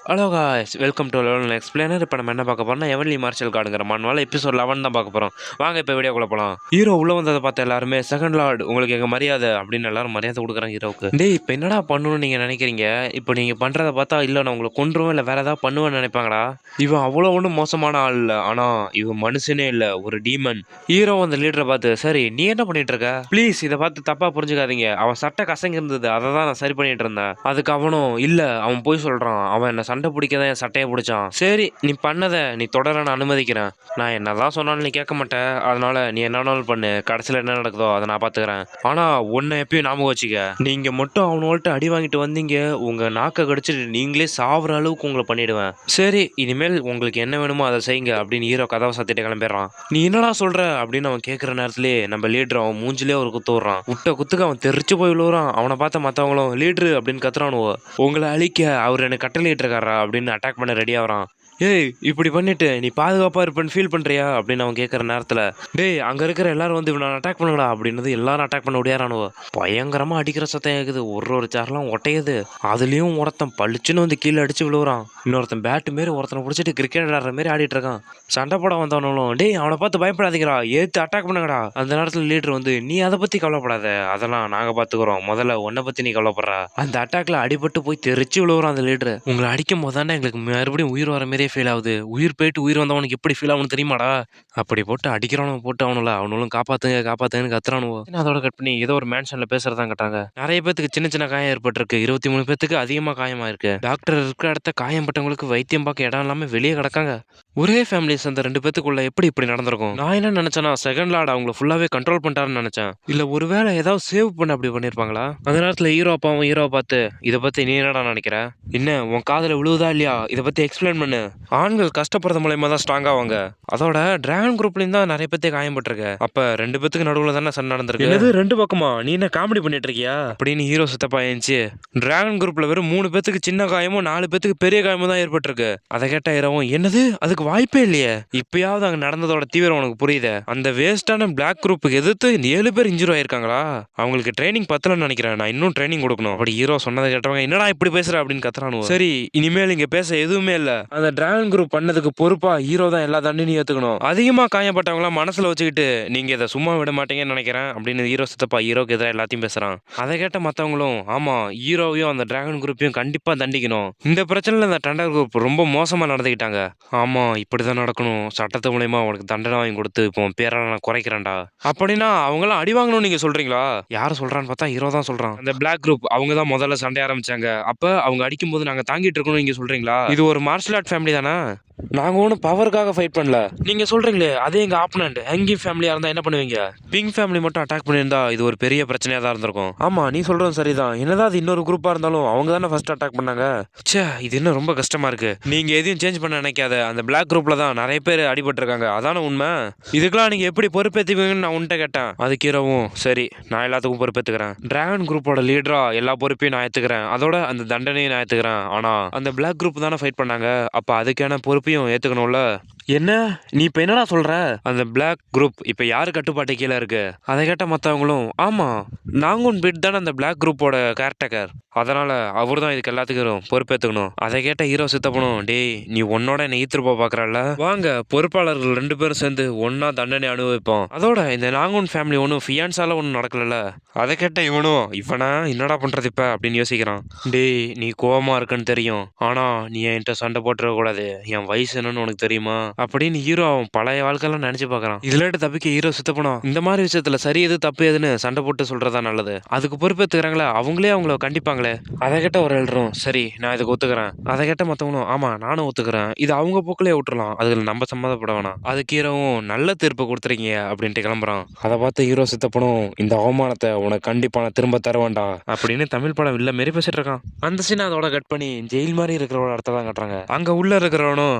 Hello guys, welcome to level explainer. இப்போ நம்ம என்ன பார்க்க போறோம்னா எவன்லி மார்ஷல் கார்டுங்கிற மானுவால் எபிசோட் 11 தான் பார்க்க போகிறோம். வாங்க இப்போ வீடியோக்குள்ள போகலாம். ஹீரோ உள்ள வந்ததை பார்த்த எல்லாருமே செகண்ட் லார்ட் உங்களுக்கு எங்கள் மரியாதை அப்படின்னு எல்லாரும் மரியாதை கொடுக்குறாங்க ஹீரோவுக்கு. டேய் இப்போ என்னடா பண்ணணும்னு நீங்கள் நினைக்கிறீங்க? இப்போ நீங்கள் பண்ணுறதை பார்த்தா இல்லை நான் உங்களை கொன்றுவேன் இல்லை வேற ஏதாவது பண்ணுவேன்னு நினைப்பாங்கடா. இவன் அவ்வளோ ஒன்றும் மோசமான ஆள் இல்லை, ஆனால் இவன் மனுஷனே இல்லை, ஒரு டீமன். ஹீரோ அந்த லீடரை பார்த்து, சரி நீ என்ன பண்ணிட்டு இருக்க, ப்ளீஸ் இதை பார்த்து தப்பாக புரிஞ்சுக்காதீங்க, அவன் சட்டை கசங்கி இருந்தது அதை தான் நான் சரி பண்ணிட்டு இருந்தேன். அதுக்கு அவனும் இல்லை அவன் போய் சொல்கிறான், அவன் என்ன சண்டை பிடிக்க தான் என் சட்டையை பிடிச்சான். சரி நீ பண்ணதை நீ தொடர நான் அனுமதிக்கிறேன். நான் என்னதான் சொன்னாலும் நீ கேட்க மாட்டேன், அதனால நீ என்னன்னாலும் பண்ணு, கடைசியில் என்ன நடக்குதோ அதை நான் பார்த்துக்கிறேன். ஆனால் உன்னை எப்பயும் ஞாபகம் வச்சுக்க, நீங்கள் மட்டும் அவனோல்ட்ட அடி வாங்கிட்டு வந்தீங்க, உங்கள் நாக்கை கடிச்சிட்டு நீங்களே சாவுற அளவுக்கு உங்களை பண்ணிடுவேன். சரி இனிமேல் உங்களுக்கு என்ன வேணுமோ அதை செய்யுங்க அப்படின்னு ஹீரோ கதவை சாத்திட்டு கிளம்பிடுறான். நீ என்னடா சொல்ற அப்படின்னு அவன் கேட்குற நேரத்திலே நம்ம லீடர் அவன் மூஞ்சிலே ஒரு குத்து விடுறான். விட்ட குத்துக்கு அவன் தெரிச்சு போய் விழுவுறான். அவனை பார்த்த மற்றவங்களும் லீட்ரு அப்படின்னு கத்துறானுவோ. உங்களை அழிக்க அவர் எனக்கு கட்டளையிட்டு இருக்காரா அப்படின்னு அட்டாக் பண்ண ரெடி ஆகிறான். ஏய் இப்படி பண்ணிட்டு நீ பாதுகாப்பாக இருப்பேன்னு ஃபீல் பண்ணுறியா அப்படின்னு அவன் கேட்குற நேரத்தில், டேய் அங்கே இருக்கிற எல்லாரும் வந்து இவனை அட்டாக் பண்ணுங்கடா அப்படின்னது எல்லாரும் அட்டாக் பண்ண முடியாரானுவோ. பயங்கரமாக அடிக்கிற சத்தம் கேட்குது, ஒரு சேர்லாம் ஒட்டையுது. அதுலேயும் ஒருத்தன் பளிச்சுன்னு வந்து கீழே அடிச்சு விழுவுறான். இன்னொருத்தன் பேட்டு மாரி ஒருத்தனை பிடிச்சிட்டு கிரிக்கெட் ஆடுற மாரி ஆடிட்டு இருக்கான். சண்டை போட வந்தவனும் டேய் அவனை பார்த்து பயப்படாதீங்கடா, ஏற்று அட்டாக் பண்ணுங்கடா. அந்த நேரத்தில் லீடர் வந்து நீ அதை பற்றி கவலைப்படாத, அதெல்லாம் நாங்கள் பார்த்துக்குறோம், முதல்ல உன்னை பற்றி நீ கவலைப்படுற. அந்த அட்டாக்ல அடிபட்டு போய் தெரிச்சு விழுவுறான் அந்த லீடர். உங்களை அடிக்கும் போது தானே எங்களுக்கு மறுபடியும் உயிர் வர மாரியே ஃபீல் ஆகுது, உயிர் போயிட்டு உயிர் வந்தவனுக்கு எப்படி ஃபீல் ஆகணும் தெரியுமாடா. அப்படி போட்டு அடிக்கிறவனும் போட்டு அவனும் காப்பாத்துங்க காப்பாத்துங்கன்னு கத்துறானுவோ. அதோட கட் பண்ணி ஏதோ ஒரு மேன்ஷன்ல பேசுறதா கட்டாங்க. நிறைய பேத்துக்கு சின்ன சின்ன காயம் ஏற்பட்டிருக்கு, 23 பேத்துக்கு அதிகமாக காயமா இருக்கு. டாக்டர் இருக்கிற இடத்த காயம்பட்டவங்களுக்கு வைத்தியம் பார்க்க இடம் இல்லாம வெளியே கிடக்காங்க. ஒரே ஃபேமிலிஸ் அந்த 2 பேத்துக்குள்ள எப்படி இப்படி நடந்திருக்கும்? நான் என்ன நினைச்சேன்னா செகண்ட் லார்ட் அவங்கள ஃபுல்லாவே கண்ட்ரோல் பண்ணிட்டாருன்னு நினைச்சேன். இல்ல ஒருவேளை ஏதாவது சேவ் பண்ண அப்படி பண்ணிருப்பாங்களா? அந்த நேரத்துல ஹீரோ அப்பாவும் ஹீரோ பார்த்து இதை பத்தி நீ என்னடா நினைக்கிற, என்ன உன் காதுல விழுவுதா இல்லையா, இதை பத்தி எக்ஸ்பிளைன் பண்ணு. ஆண்கள் கஷ்டப்படுறது மூலயமா தான் ஸ்ட்ராங் ஆவாங்க. அதோட டிராகன் குரூப்லயும் தான் நிறைய பேத்துக்கு காயப்பட்டிருக்கு. அப்ப 2 பேத்துக்கு நடுவுல தானே சண்டை நடந்திருக்கு. என்னது 2 பக்கமா, நீ என்ன காமெடி பண்ணிட்டு இருக்கியா அப்படின்னு ஹீரோ சித்தப்பா ஏஞ்சி, டிராகன் குரூப்ல வெறும் 3 பேத்துக்கு சின்ன காயமும் 4 பேத்துக்கு பெரிய காயமும் தான் ஏற்பட்டிருக்கு. அதை கேட்ட ஹீரோவும் என்னது அதுக்கு வாய்ப்பே இல்லையே, இப்பயாவது அங்க நடந்ததோட தீவிரம் உனக்கு புரியுது. அந்த வேஸ்டான பிளாக் குரூப்புக்கு எதிர்த்து 7 பேர் இன்ஜூரி ஆயிருக்காங்களா, அவங்களுக்கு ட்ரைனிங் பத்தலன்னு நினைக்கிறேன், நான் இன்னும் ட்ரைனிங் கொடுக்கணும். அப்படி ஹீரோ சொன்னதை கேட்டவங்க என்னடா இப்படி பேசுற அப்படின்னு கத்துறானுவோ. சரி இனிமேல் இங்க பேச எதுவுமே இல்ல, அந்த டிராகன் குரூப் பண்ணதுக்கு பொறுப்பா ஹீரோ தான் எல்லா தண்டையும் ஏத்துக்கணும். அதிகமா காயப்பட்டவங்கள மனசுல வச்சுக்கிட்டு நீங்க இதை சும்மா விட மாட்டீங்கன்னு நினைக்கிறேன் அப்படின்னு ஹீரோ சித்தப்பா ஹீரோக்கு எதிராக எல்லாத்தையும் பேசுறான். அதை கேட்ட மத்தவங்களும் ஆமா ஹீரோவையும் அந்த டிராகன் குரூப்பையும் கண்டிப்பா தண்டிக்கணும், இந்த பிரச்சனைல இந்த டண்டர் குரூப் ரொம்ப மோசமா நடந்துக்கிட்டாங்க. ஆமா இப்படிதான் நடக்கணும், சட்டத்து மூலயமா அவனுக்கு தண்டனை வாங்கி கொடுத்து இப்போ பேரை நான் குறைக்கிறேன்டா அப்படின்னா அவங்களாம் அடி வாங்கணும்னு நீங்க சொல்றீங்களா? யாரு சொல்றான்னு பார்த்தா ஹீரோ தான் சொல்றான். அந்த பிளாக் குரூப் அவங்க தான் முதல்ல சண்டை ஆரம்பிச்சாங்க, அப்ப அவங்க அடிக்கும் போது நாங்க தாங்கிட்டு இருக்கணும் நீங்க சொல்றீங்களா? இது ஒரு மார்ஷல் ஆர்ட் ஃபேமிலி தானே, நாங்க ஒன்றும் பவருக்காக ஃபைட் பண்ணல. நீங்க சொல்றீங்களே அதே எங்க ஆப்பனண்ட் ஹங்கி ஃபேமிலியா இருந்தா என்ன பண்ணுவீங்க? பிங் ஃபேமிலி மட்டும் அட்டாக் பண்ணியிருந்தா இது ஒரு பெரிய பிரச்சனையா தான் இருந்திருக்கும். ஆமா நீ சொல்றது சரிதான், என்னதான் அது இன்னொரு குரூப்பா இருந்தாலும் அவங்க தானே ஃபர்ஸ்ட் அட்டாக் பண்ணாங்க. சே இது இன்னும் ரொம்ப கஷ்டமா இருக்கு, நீங்க எதையும் சேஞ்ச் பண்ண நினைக்காத, அந்த பிளாக் குரூப்ல தான் நிறைய பேர் அடிபட்டிருக்காங்க, அதான உண்மை. இதுக்கெல்லாம் நீங்க எப்படி பொறுப்பேற்றுவீங்கன்னு நான் உன்கிட்ட கேட்டேன். அது கீரவும் சரி நான் எல்லாத்துக்கும் பொறுப்பேற்றுக்கிறேன், டிராகன் குரூப்போட லீடரா எல்லா பொறுப்பையும் நான் ஏத்துக்கிறேன், அதோட அந்த தண்டனையும் நான் ஏத்துக்கிறேன். ஆனா அந்த பிளாக் குரூப் தானே ஃபைட் பண்ணாங்க, அப்ப அதுக்கான பொறுப்பையும் ஏத்துக்கணும்ல. என்ன நீ இப்ப என்னடா சொல்ற? அந்த பிளாக் குரூப் இப்ப யாரு கட்டுப்பாட்டு கீழே இருக்கு? அதை கேட்ட மத்தவங்களும் ஆமா நாங்கூன் பிட் தானே அந்த பிளாக் குரூப்போட கேரக்டர், அதனால அவர் தான் இதுக்கு எல்லாத்துக்கும் பொறுப்பேற்றுக்கணும். அதை கேட்ட ஹீரோ சித்தப்பனும் டேய் நீ உன்னோட என்ன ஈத்துருப்பா பாக்குறல்ல, வாங்க பொறுப்பாளர்கள் 2 பேரும் சேர்ந்து ஒன்னா தண்டனை அனுபவிப்போம். அதோட இந்த நாங்கூன் ஃபேமிலி ஒன்றும் ஃபியான்ஸால ஒன்றும் நடக்கல. அதை கேட்ட இவனும் இவனா என்னடா பண்றது இப்ப அப்படின்னு யோசிக்கிறான். டேய் நீ கோவமா இருக்குன்னு தெரியும், ஆனா நீ என்கிட்ட சண்டை போட்டுற கூடாது, என் வயசு என்னன்னு உனக்கு தெரியுமா அப்படின்னு ஹீரோ அவன் பழைய வாழ்க்கையெல்லாம் நினைச்சு பாக்குறான். இதுல தப்பிக்க ஹீரோ சித்தப்பனும் இந்த மாதிரி விஷயத்துல சரி எது தப்பு எதுன்னு சண்டை போட்டு சொல்றதா நல்லது, அதுக்கு பொறுப்பேற்றுக்கிறாங்களே அவங்களே அவங்கள கண்டிப்பாங்களே. அதை கேட்ட ஒரு எழுறோம் சரி நான் இதுக்கு ஒத்துக்கிறேன். அதை கேட்ட மத்தவங்களும் ஆமா நானும் ஒத்துக்கிறேன், இது அவங்க போக்கிலே விட்டுறலாம், அதுல நம்ம சம்மதப்பட வேணாம். அதுக்கு ஹீரோவும் நல்ல தீர்ப்பு கொடுத்துருக்கீங்க அப்படின்ட்டு கிளம்புறான். அதை பார்த்து ஹீரோ சித்தப்பனும் இந்த அவமானத்தை உனக்கு கண்டிப்பா நான் திரும்ப தர வேண்டாம் அப்படின்னு தமிழ் படம் இல்ல மாரி பேசிட்டு இருக்கான். அந்த சீன் அதோட கட் பண்ணி ஜெயில் மாதிரி இருக்கிறவட இடத்த தான் கட்டுறாங்க. அங்க உள்ள இருக்கிறவனும்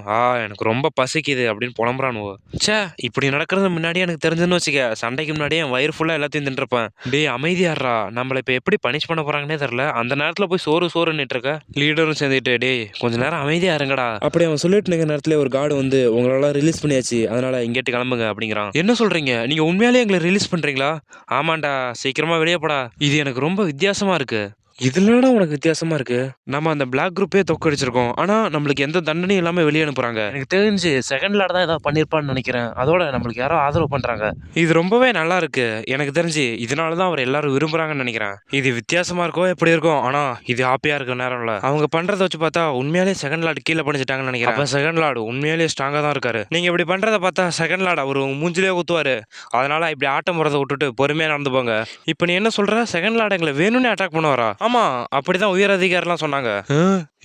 எனக்கு ரொம்ப பசிக்குது அப்படின்னு புலம்புறானுவோ. சே இப்படி நடக்கிறது முன்னாடியே எனக்கு தெரிஞ்சுன்னு வச்சுக்க, சண்டைக்கு முன்னாடியே என் வயிறு ஃபுல்லா எல்லாத்தையும் தின்றுப்பேன். டேய் அமைதியாடுறா, நம்மள இப்ப எப்படி பனிஷ் பண்ண போறாங்கன்னே தெரியல, அந்த நேரத்துல போய் சோறுன்னுட்டு இருக்க. லீடரும் சேர்ந்துட்டு டேய் கொஞ்ச நேரம் அமைதியா இருங்கடா அப்படி அவன் சொல்லிட்டு இருக்க நேரத்துல ஒரு கார்டு வந்து உங்களெல்லாம் ரிலீஸ் பண்ணியாச்சு, அதனால இங்கேட்டு கிளம்புங்க அப்படிங்கிறான். என்ன சொல்றீங்க, நீங்க உண்மையாலே எங்களை ரிலீஸ் பண்றீங்களா? ஆமாண்டா சீக்கிரமா வெளியே போடா, இது எனக்கு ரொம்ப வித்தியாசமா இருக்கு. இதுலடா உனக்கு வித்தியாசமா இருக்கு. நம்ம அந்த பிளாக் குரூப்பே தோற்கடிச்சிருக்கோம். ஆனா நம்மளுக்கு எந்த தண்டனையும் இல்லாம வெளிய அனுப்புறாங்க. எனக்கு தெரிஞ்சு செகண்ட் லார்ட் தான் ஏதாவது பண்ணியிருப்பான்னு நினைக்கிறேன். அதோட நம்மளுக்கு யாரோ ஆதரவு பண்றாங்க. இது ரொம்பவே நல்லா இருக்கு. எனக்கு தெரிஞ்சு இதனால தான் அவர் எல்லாரும் விரும்புறாங்கன்னு நினைக்கிறேன். இது வித்தியாசமா இருக்கோ எப்படி இருக்கும். ஆனா இது ஹாப்பியா இருக்க நேரம்ல. அவங்க பண்றத வச்சு பார்த்தா உண்மையாலே செகண்ட் லார்ட் கீழ பணிஞ்சிட்டாங்கன்னு நினைக்கிறேன். அப்ப செகண்ட் லார்ட் உண்மையாலே ஸ்ட்ராங்கா தான் இருக்காரு. நீங்க இப்படி பண்றத பார்த்தா செகண்ட் லார்ட் அவர் உங்க மூஞ்சிலே குத்துவாரு. அதனால இப்படி ஆட்டம் போறத விட்டுட்டு பொறுமையா நடந்துப்போங்க. இப்ப நீ என்ன சொல்ற? செகண்ட் லார்ட் எங்களை வேணும்னே அட்டாக் பண்ணுவாரா? ஆமா, அப்படிதான் உயர் அதிகாரிலாம் சொன்னாங்க.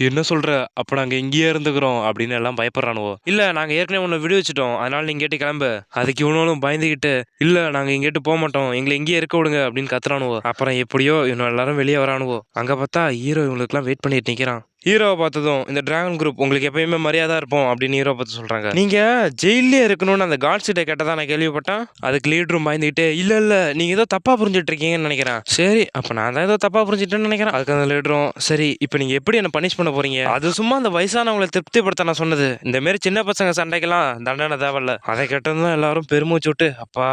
என்ன சொல்ற? அப்ப நாங்க இங்கேயே இருந்துக்கிறோம் அப்படின்னு எல்லாம் பயப்படுறானுவோ. இல்ல நாங்க ஏற்கனவே உன்னை விடுவிச்சிட்டோம். அதனால நீங்க கேட்டு கிளம்பு. அதுக்கு இவனும் பயந்துகிட்டு இல்ல நாங்க இங்கிட்டு போக மாட்டோம். எங்களை இங்கேயே இருக்க விடுங்க அப்படின்னு கத்துறானுவோ. அப்புறம் எப்படியோ இவனும் எல்லாரும் வெளியே வரானுவோ. அங்க பார்த்தா ஹீரோ இவங்களுக்குலாம் வெயிட் பண்ணிட்டு நிக்கிறான். ஹீரோவை பார்த்ததும் இந்த டிராகன் குரூப் உங்களுக்கு எப்பயுமே மரியாதை இருப்போம் அப்படின்னு ஹீரோ பார்த்து சொல்றாங்க. நீங்க ஜெயிலே இருக்கணும்னு அந்த காட்ஸ் கிட்ட கேட்டதா நான் கேள்விப்பட்டேன். அதுக்கு லீடரும் பயந்துகிட்டு இல்ல இல்ல நீங்க ஏதோ தப்பா புரிஞ்சுட்டு இருக்கீங்கன்னு நினைக்கிறேன். சரி அப்ப நான் தான் ஏதோ தப்பா புரிஞ்சுட்டேன்னு நினைக்கிறேன். அதுக்கு அந்த லீடரும் சரி இப்போ நீங்க எப்படி என்ன பனிஷ் பண்ண போறீங்க? அது சும்மா அந்த வயசானவங்களை திருப்திப்படுத்த நான் சொன்னது. இந்த மாதிரி சின்ன பசங்க சண்டைக்கெல்லாம் தண்டனை தேவையில்ல. அதை கேட்டதும் எல்லாரும் பெருமூச்சு விட்டு அப்பா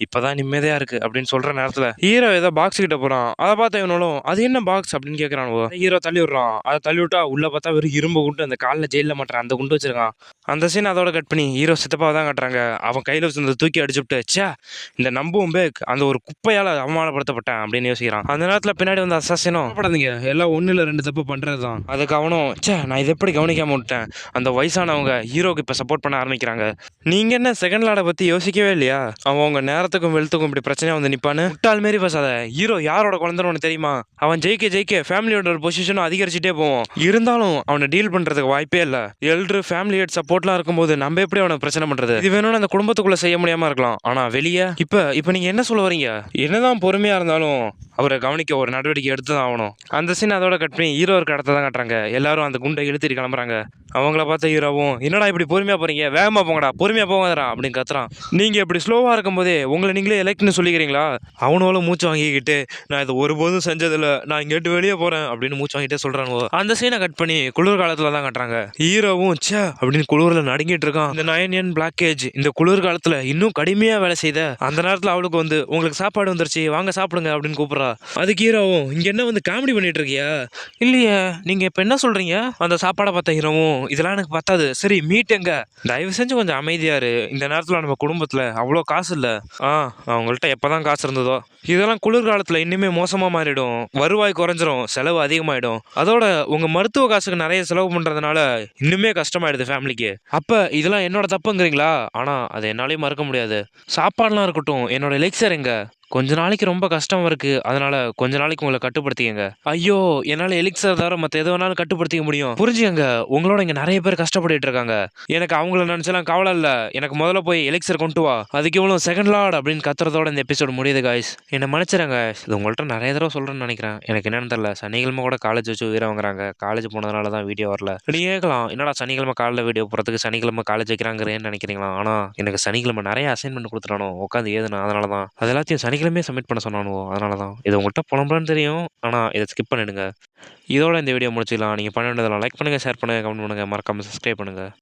இப்பதான் நிம்மதியா இருக்கு அப்படின்னு சொல்ற நேரத்துல ஹீரோ ஏதோ பாக்ஸ் கிட்ட போறான். அதை பார்த்த இவனும் அது என்ன பாக்ஸ் அப்படின்னு கேட்கறான். ஹீரோ தள்ளி விடுறான். அதை தள்ளி விட்டா உள்ள பார்த்தா வெறும் இரும்பு குண்டு அந்த காலில் ஜெயில மாட்டான் அந்த குண்டு வச்சிருக்கான். அந்த சீன் அதோட கட் பண்ணி ஹீரோ சித்தப்பாவை தான் காட்டுறாங்க. அவன் கையில வச்சிருந்த தூக்கி அடிச்சுட்டு ச்சே இந்த நம்பும் பேக் அந்த ஒரு குப்பையால அவமானப்படுத்தப்பட்டேன் அப்படின்னு யோசிக்கிறான். அந்த நேரத்துல பின்னாடி வந்த அசாசினும் படாதீங்க எல்லாம் ஒண்ணு இல்ல ரெண்டு தப்பு பண்றதுதான். அதுக்கு அவனும் ச்சே நான் இதை எப்படி கவனிக்காம விட்டேன். அந்த வயசானவங்க ஹீரோக்கு இப்ப சப்போர்ட் பண்ண ஆரம்பிக்கிறாங்க. நீங்க என்ன செகண்ட் லார்டை பத்தி யோசிக்கவே இல்லையா? அவங்க நேரத்துக்கும் வெளுத்துக்கும் இப்படி பிரச்சனையா வந்து நிப்பான்னு முட்டாள் மாரி பேசாத. ஹீரோ யாரோட குழந்தைன்னு உனக்கு தெரியுமா? அவன் ஜெயிக்க ஜெயிக்க ஃபேமிலியோட ஒரு பொசிஷனும் அதிகரிச்சுட்டே போவோம். இருந்தாலும் அவனை டீல் பண்றதுக்கு வாய்ப்பே இல்ல. எல்ட்ரு ஃபேமிலி ஹெட் சப்போர்ட்லாம் இருக்கும்போது நம்ம எப்படி அவனை பிரச்சனை பண்றது? இது வேணும்னு அந்த குடும்பத்துக்குள்ள செய்ய முடியாம இருக்கலாம். ஆனா வெளியே இப்ப நீங்க என்ன சொல்ல வரீங்க? என்னதான் பொறுமையா இருந்தாலும் அவரை கவனிக்க ஒரு நடவடிக்கை எடுத்து தான் ஆகணும். அந்த சீன் அதோட கட் பண்ணி ஹீரோ இருக்க இடத்த தான் காட்டுறாங்க. எல்லாரும் அந்த குண்டை இழுத்துட்டு கிளம்புறாங்க. அவங்கள பார்த்த ஹீரோவும் என்னடா இப்படி பொறுமையா போறீங்க? வேகமா போங்கடா பொறுமையா போங்கடா அப்படின்னு கத்துறான். நீங்க இப்படி ஸ்லோவா இருக்கும்போதே உங்களை நீங்களே எலெக்ட்னு சொல்லிக்கிறீங்களா? அவனோட மூச்சு வாங்கிக்கிட்டு நான் இதை ஒருபோதும் செஞ்சதில்ல நான் இங்கிட்டு வெளியே போறேன் அப்படின்னு மூச்சு வாங்கிட்டே சொல்றானுவோ. அந்த சீனை கட் பண்ணி குளிர்காலத்துல தான் காட்டுறாங்க. ஹீரோவும் ச்சே அப்படின்னு குளிர்ல நடுங்கிட்டு இருக்கான். இந்த 9 பிளாக்கேஜ் இந்த குளிர்காலத்துல இன்னும் கடுமையா வேலை செய்த அந்த நேரத்துல அவளுக்கு வந்து உங்களுக்கு சாப்பாடு வந்துருச்சு வாங்க சாப்பிடுங்க அப்படின்னு கூப்பிடுறா. அதுக்கு ஹீரோவும் இங்க என்ன வந்து காமெடி பண்ணிட்டு இருக்கியா? இல்லையே நீங்க இப்ப என்ன சொல்றீங்க? அந்த சாப்பாடை பார்த்த ஹீரோவும் இதெல்லாம் எனக்கு பத்தாது. சரி மீட் எங்க? தயவு செஞ்சு கொஞ்சம் அமைதியா இரு. இந்த நேரத்துல நம்ம குடும்பத்துல அவ்வளோ காசு இல்ல. அவங்கள்ட்ட எப்பதான் காசு இருந்ததோ. இதெல்லாம் குளிர்காலத்துல இன்னுமே மோசமா மாறிடும். வருவாய் குறைஞ்சிரும் செலவு அதிகமாயிடும். அதோட உங்க மருத்துவ காசுக்கு நிறைய செலவு பண்றதுனால இன்னுமே கஷ்டமாயிடுது ஃபேமிலிக்கு. அப்ப இதெல்லாம் என்னோட தப்புங்கிறீங்களா? ஆனா அதை என்னாலையும் மறக்க முடியாது. சாப்பாடுலாம் இருக்கட்டும் என்னோட லெக்சர் எங்க? கொஞ்ச நாளைக்கு ரொம்ப கஷ்டமா இருக்கு. அதனால கொஞ்ச நாளைக்கு உங்களை கட்டுப்படுத்திக்கங்க. ஐயோ என்னால எலிக்சர் தவிர மத்த எது வேணாலும் கட்டுப்படுத்திக்க முடியும். புரிஞ்சுக்கங்க. உங்களோட இங்க நிறைய பேர் கஷ்டப்பட்டுட்டு இருக்காங்க. எனக்கு அவங்கள நினைச்சலாம் கவலை இல்ல. எனக்கு முதல்ல போய் எலிக்சர் கொண்டு வா. அதுக்கு இவ்வளவு செகண்ட் லார்ட் அப்படின்னு கத்துறதோட இந்த எபிசோட் முடியுது காய்ஸ். என்ன மன்னிச்சிருங்க. இது உங்கள்ட்ட நிறைய தடவை சொல்றேன்னு நினைக்கிறேன். எனக்கு என்னன்னு தெரியல. சனிக்கிழமை கூட காலேஜ் வச்சு உயிரை வாங்குறாங்க. காலேஜ் போனதுனால தான் வீடியோ வரல. நீ கேட்கலாம் என்னடா சனிக்கிழமை காலைல வீடியோ போறதுக்கு சனிக்கிழமை காலேஜ் வைக்கிறாங்கிறேன்னு நினைக்கிறீங்களா? ஆனா எனக்கு சனிக்கிழமை நிறைய அசைன்மெண்ட் கொடுத்துட்டானோ உட்காந்து ஏதுனா அதனால தான் அது எல்லாத்தையும் சனிக்கிழமையே சப்மிட் பண்ண சொன்னானுவோ. அதனால தான் இது உங்கள்கிட்ட புலம்புறேன்னு தெரியும். ஆனால் இதை ஸ்கிப் பண்ணிடுங்க. இதோட இந்த வீடியோ முடிச்சுக்கலாம். நீங்கள் பண்ண வேண்டியதெல்லாம் லைக் பண்ணுங்கள் ஷேர் பண்ணுங்கள் கமெண்ட் பண்ணுங்கள் மறக்காமல் சப்ஸ்கிரைப் பண்ணுங்கள்.